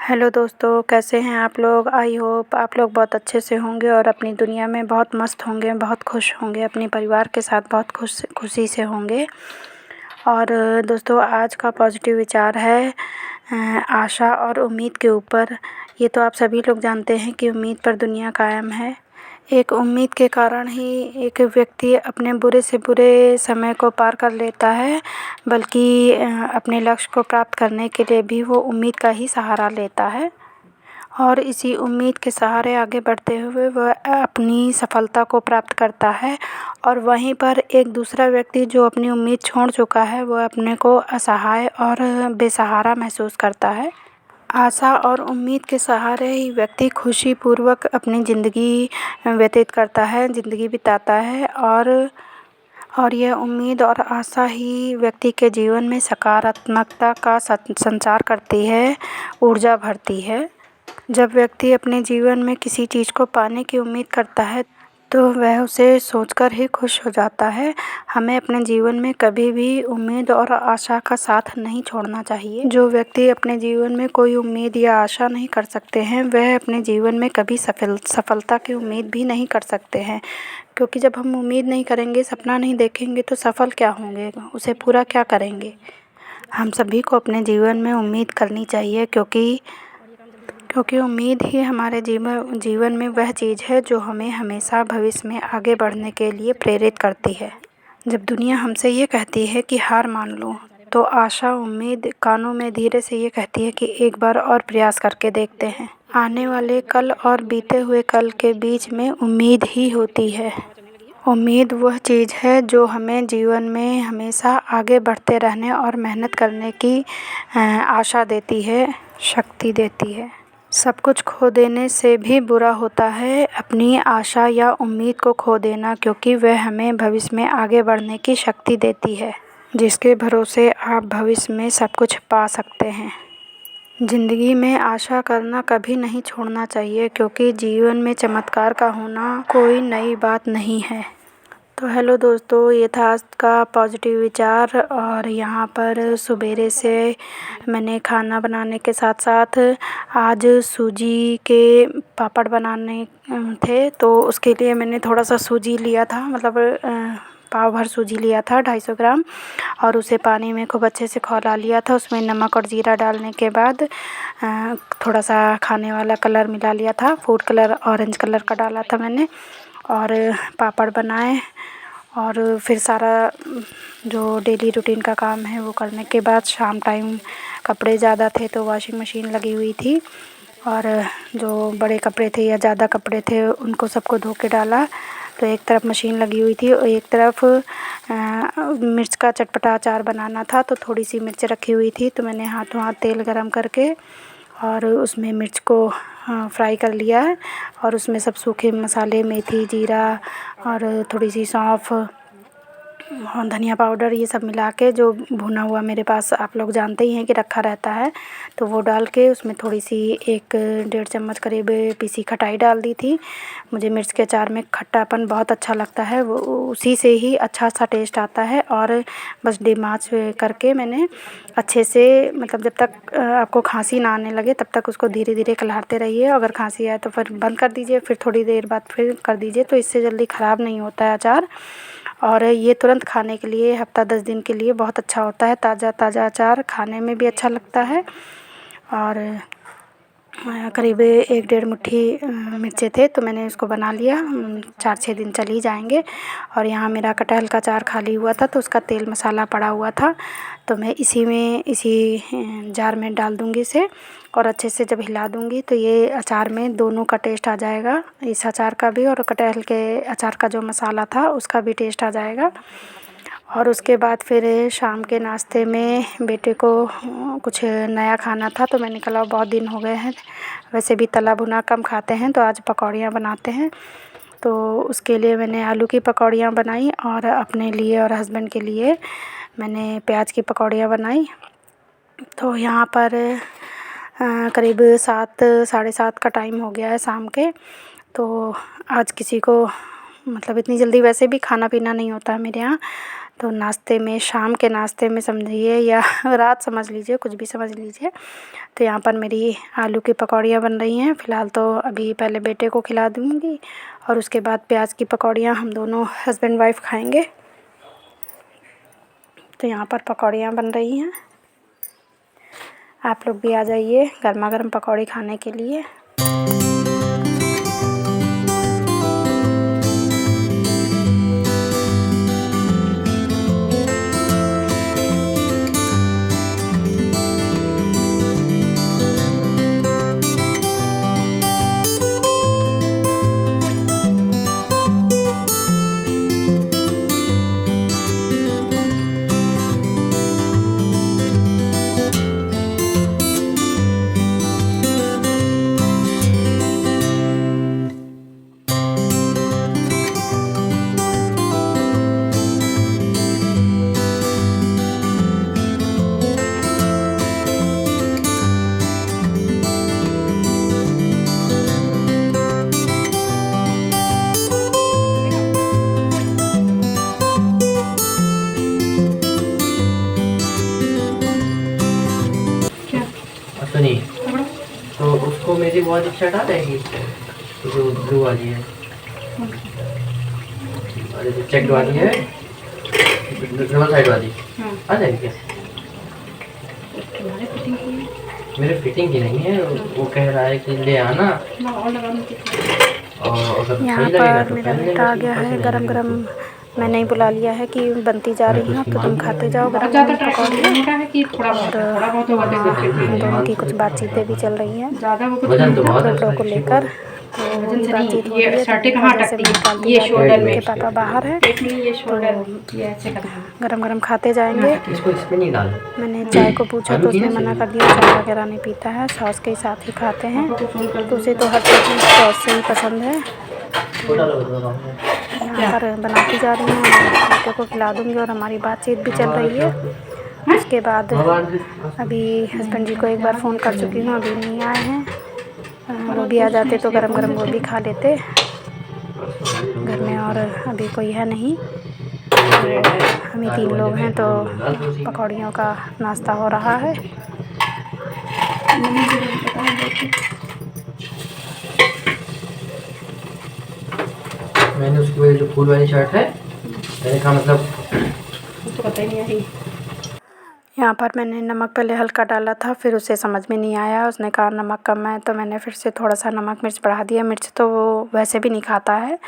Hello दोस्तों, कैसे हैं आप लोग। आई होप आप लोग बहुत अच्छे से होंगे और अपनी दुनिया में बहुत मस्त होंगे, बहुत खुश होंगे, अपने परिवार के साथ बहुत खुशी से होंगे। और दोस्तों, आज का पॉजिटिव विचार है आशा और उम्मीद के ऊपर। ये तो आप सभी लोग जानते हैं कि उम्मीद पर दुनिया कायम है। एक उम्मीद के कारण ही एक व्यक्ति अपने बुरे से बुरे समय को पार कर लेता है, बल्कि अपने लक्ष्य को प्राप्त करने के लिए भी वो उम्मीद का ही सहारा लेता है और इसी उम्मीद के सहारे आगे बढ़ते हुए वह अपनी सफलता को प्राप्त करता है। और वहीं पर एक दूसरा व्यक्ति जो अपनी उम्मीद छोड़ चुका है, वह अपने को असहाय और बेसहारा महसूस करता है। आशा और उम्मीद के सहारे ही व्यक्ति खुशीपूर्वक अपनी ज़िंदगी व्यतीत करता है, ज़िंदगी बिताता है। और यह उम्मीद और आशा ही व्यक्ति के जीवन में सकारात्मकता का संचार करती है, ऊर्जा भरती है। जब व्यक्ति अपने जीवन में किसी चीज़ को पाने की उम्मीद करता है तो वह उसे सोचकर ही खुश हो जाता है। हमें अपने जीवन में कभी भी उम्मीद और आशा का साथ नहीं छोड़ना चाहिए। जो व्यक्ति अपने जीवन में कोई उम्मीद या आशा नहीं कर सकते हैं, वह अपने जीवन में कभी सफलता की उम्मीद भी नहीं कर सकते हैं। क्योंकि जब हम उम्मीद नहीं करेंगे, सपना नहीं देखेंगे, तो सफल क्या होंगे, उसे पूरा क्या करेंगे। हम सभी को अपने जीवन में उम्मीद करनी चाहिए, क्योंकि उम्मीद ही हमारे जीवन में वह चीज़ है जो हमें हमेशा भविष्य में आगे बढ़ने के लिए प्रेरित करती है। जब दुनिया हमसे ये कहती है कि हार मान लो, तो आशा उम्मीद कानों में धीरे से ये कहती है कि एक बार और प्रयास करके देखते हैं। आने वाले कल और बीते हुए कल के बीच में उम्मीद ही होती है। उम्मीद वह चीज़ है जो हमें जीवन में हमेशा आगे बढ़ते रहने और मेहनत करने की आशा देती है, शक्ति देती है। सब कुछ खो देने से भी बुरा होता है अपनी आशा या उम्मीद को खो देना, क्योंकि वह हमें भविष्य में आगे बढ़ने की शक्ति देती है, जिसके भरोसे आप भविष्य में सब कुछ पा सकते हैं। ज़िंदगी में आशा करना कभी नहीं छोड़ना चाहिए, क्योंकि जीवन में चमत्कार का होना कोई नई बात नहीं है। तो हेलो दोस्तों, ये था आज का पॉजिटिव विचार। और यहाँ पर सवेरे से मैंने खाना बनाने के साथ साथ आज सूजी के पापड़ बनाने थे, तो उसके लिए मैंने थोड़ा सा सूजी लिया था, मतलब पाव भर सूजी लिया था 250 ग्राम, और उसे पानी में खूब अच्छे से खौला लिया था। उसमें नमक और जीरा डालने के बाद थोड़ा सा खाने वाला कलर मिला लिया था, फूड कलर ऑरेंज कलर का डाला था मैंने, और पापड़ बनाए। और फिर सारा जो डेली रूटीन का काम है वो करने के बाद शाम टाइम कपड़े ज़्यादा थे तो वॉशिंग मशीन लगी हुई थी, और जो बड़े कपड़े थे या ज़्यादा कपड़े थे उनको सबको धो के डाला। तो एक तरफ मशीन लगी हुई थी और एक तरफ मिर्च का चटपटा अचार बनाना था, तो थोड़ी सी मिर्च रखी हुई थी, तो मैंने हाथों हाथ तेल गरम करके और उसमें मिर्च को फ्राई कर लिया है। और उसमें सब सूखे मसाले, मेथी, जीरा और थोड़ी सी सौंफ और धनिया पाउडर, ये सब मिला के जो भुना हुआ मेरे पास आप लोग जानते ही हैं कि रखा रहता है, तो वो डाल के उसमें थोड़ी सी 1-1.5 चम्मच करीब पीसी खटाई डाल दी थी। मुझे मिर्च के अचार में खट्टापन बहुत अच्छा लगता है, वो उसी से ही अच्छा सा टेस्ट आता है। और बस डिम आंच करके मैंने अच्छे से, मतलब जब तक आपको खांसी ना आने लगे तब तक उसको धीरे धीरे खिलाते रहिए। अगर खांसी आए तो फिर बंद कर दीजिए, फिर थोड़ी देर बाद फिर कर दीजिए, तो इससे जल्दी ख़राब नहीं होता है अचार। और ये तुरंत खाने के लिए हफ़्ता 10 दिन के लिए बहुत अच्छा होता है। ताज़ा ताज़ा अचार खाने में भी अच्छा लगता है। और करीब 1-1.5 मुट्ठी मिर्चे थे, तो मैंने उसको बना लिया, 4-6 दिन चल ही जाएंगे। और यहाँ मेरा कटहल का अचार खाली हुआ था, तो उसका तेल मसाला पड़ा हुआ था, तो मैं इसी जार में डाल दूँगी इसे, और अच्छे से जब हिला दूँगी तो ये अचार में दोनों का टेस्ट आ जाएगा, इस अचार का भी और कटहल के अचार का जो मसाला था उसका भी टेस्ट आ जाएगा। और उसके बाद फिर शाम के नाश्ते में बेटे को कुछ नया खाना था, तो मैंने कहा बहुत दिन हो गए हैं, वैसे भी तला भुना कम खाते हैं, तो आज पकौड़ियाँ बनाते हैं। तो उसके लिए मैंने आलू की पकौड़ियाँ बनाई, और अपने लिए और हस्बैंड के लिए मैंने प्याज की पकौड़ियाँ बनाई। तो यहाँ पर करीब 7 साढ़े 7 का टाइम हो गया है शाम के। तो आज किसी को, मतलब इतनी जल्दी वैसे भी खाना पीना नहीं होता है मेरे यहाँ, तो नाश्ते में, शाम के नाश्ते में समझिए या रात समझ लीजिए, कुछ भी समझ लीजिए। तो यहाँ पर मेरी आलू की पकौड़ियाँ बन रही हैं। फ़िलहाल तो अभी पहले बेटे को खिला दूँगी और उसके बाद प्याज की पकौड़ियाँ हम दोनों हस्बैंड वाइफ खाएंगे। तो यहाँ पर पकौड़ियाँ बन रही हैं, आप लोग भी आ जाइए गर्मा गर्म पकौड़ी खाने के लिए। नहीं तो उसको मेरी बहुत इच्छा हटा देगी, जो ब्लू वाली है और जो चेक वाली है, डबल साइड वाली आ जाएगी क्या? मेरे फिटिंग की नहीं है, वो कह रहा है कि ले आना। और यहाँ पर मेरा बेटा आ गया है, गरम गरम मैंने ही बुला लिया है कि बनती जा रही हूँ तो तुम खाते जाओ गरम गरम पकौड़े। और हम दोनों की कुछ बातचीतें भी चल रही हैं कपड़ों को लेकर। तो बातचीत हो रही है, जैसे के पापा बाहर है तो गरम गरम खाते जाएंगे। मैंने चाय को पूछा तो उसने मना कर दिया, चाय वगैरह नहीं पीता है, सॉस के साथ ही खाते हैं। तो उसे तो हर चीज़ सॉस से ही पसंद है। यहाँ पर बनाती जा रही हूँ, बेटे को खिला दूँगी और हमारी बातचीत भी चल रही है। उसके बाद अभी हस्बैंड जी को एक बार फ़ोन कर चुकी हूँ, अभी नहीं आए हैं। वो भी आ जाते तो गरम गरम वो भी खा लेते घर में, और अभी कोई है नहीं, तो हम ही 3 लोग हैं। तो पकौड़ियों का नाश्ता हो रहा है। मैंने उसकी वजह जो फूल वाली शर्ट है, मैंने कहा मतलब उसको पता ही नहीं आई। यहाँ पर मैंने नमक पहले हल्का डाला था, फिर उसे समझ में नहीं आया, उसने कहा नमक कम है, तो मैंने फिर से थोड़ा सा नमक मिर्च बढ़ा दिया। मिर्च तो वो वैसे भी नहीं खाता है,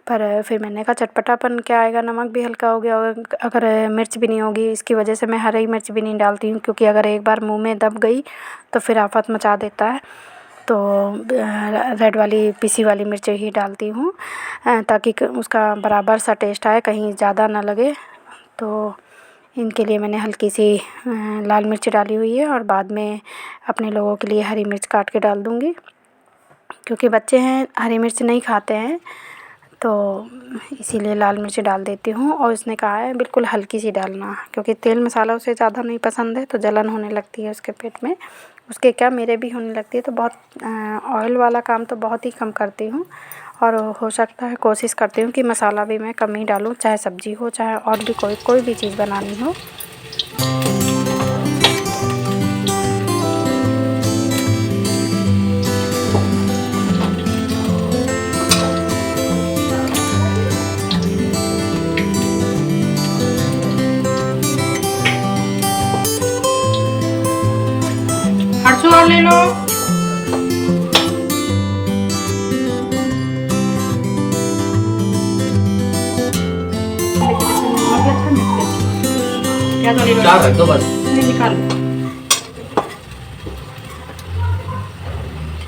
पर फिर मैंने कहा चटपटापन क्या आएगा, नमक भी हल्का हो गया और अगर मिर्च भी नहीं होगी, इसकी वजह से मैं हरी मिर्च भी नहीं डालती हूँ, क्योंकि अगर एक बार मुँह में दब गई तो फिर आफत मचा देता है। तो रेड वाली पिसी वाली मिर्च ही डालती हूँ ताकि उसका बराबर सा टेस्ट आए, कहीं ज़्यादा ना लगे। तो इनके लिए मैंने हल्की सी लाल मिर्च डाली हुई है और बाद में अपने लोगों के लिए हरी मिर्च काट के डाल दूँगी, क्योंकि बच्चे हैं हरी मिर्च नहीं खाते हैं, तो इसीलिए लाल मिर्च डाल देती हूँ। और उसने कहा है बिल्कुल हल्की सी डालना, क्योंकि तेल मसाला उसे ज़्यादा नहीं पसंद है, तो जलन होने लगती है उसके पेट में, उसके क्या मेरे भी होने लगती है। तो बहुत ऑयल वाला काम तो बहुत ही कम करती हूँ, और हो सकता है कोशिश करती हूँ कि मसाला भी मैं कम ही डालूँ, चाहे सब्ज़ी हो चाहे और भी कोई भी चीज़ बनानी हो। और ले लो। क्या तो ले लो, चार रख दो बस, निकाल लो।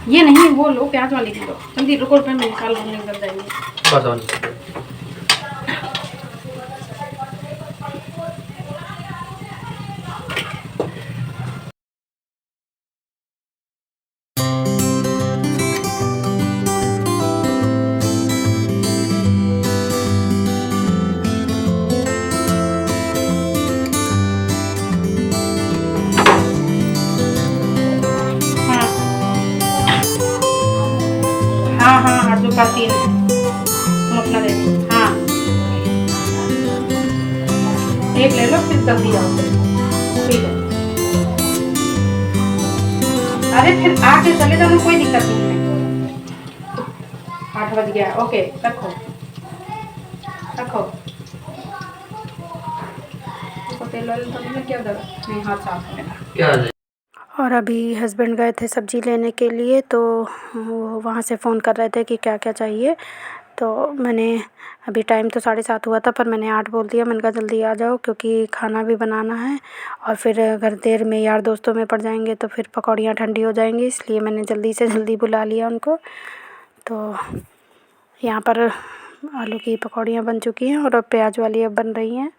ये नहीं, वो लो, प्याज वाली लो जल्दी, रुको रुपये में निकाल लो, निकल जाएंगे बस और हाँ 800 का 3 है, तुम अपना दे दो। हाँ एक ले लो फिर जल्दी आओ। ठीक है, अरे फिर आके चले जाओ, कोई दिक्कत नहीं है। 8 बज गया। ओके, रखो रखो। इसको तेल वाले तो नहीं क्या दर नहीं, हाथ साफ है मेरा। क्या है? और अभी हस्बैंड गए थे सब्ज़ी लेने के लिए, तो वो वहाँ से फ़ोन कर रहे थे कि क्या क्या चाहिए। तो मैंने अभी टाइम तो 7:30 हुआ था, पर मैंने 8 बोल दिया। मैंने कहा जल्दी आ जाओ क्योंकि खाना भी बनाना है, और फिर अगर देर में यार दोस्तों में पड़ जाएंगे तो फिर पकौड़ियाँ ठंडी हो जाएंगी, इसलिए मैंने जल्दी से जल्दी बुला लिया उनको। तो यहाँ पर आलू की पकौड़ियाँ बन चुकी हैं और अब प्याज वाली अब बन रही हैं।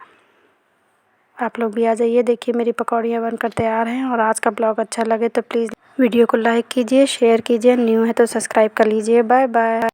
आप लोग भी आ जाइए, देखिए मेरी पकौड़ियाँ बनकर तैयार हैं। और आज का ब्लॉग अच्छा लगे तो प्लीज़ वीडियो को लाइक कीजिए, शेयर कीजिए, न्यू है तो सब्सक्राइब कर लीजिए। Bye bye.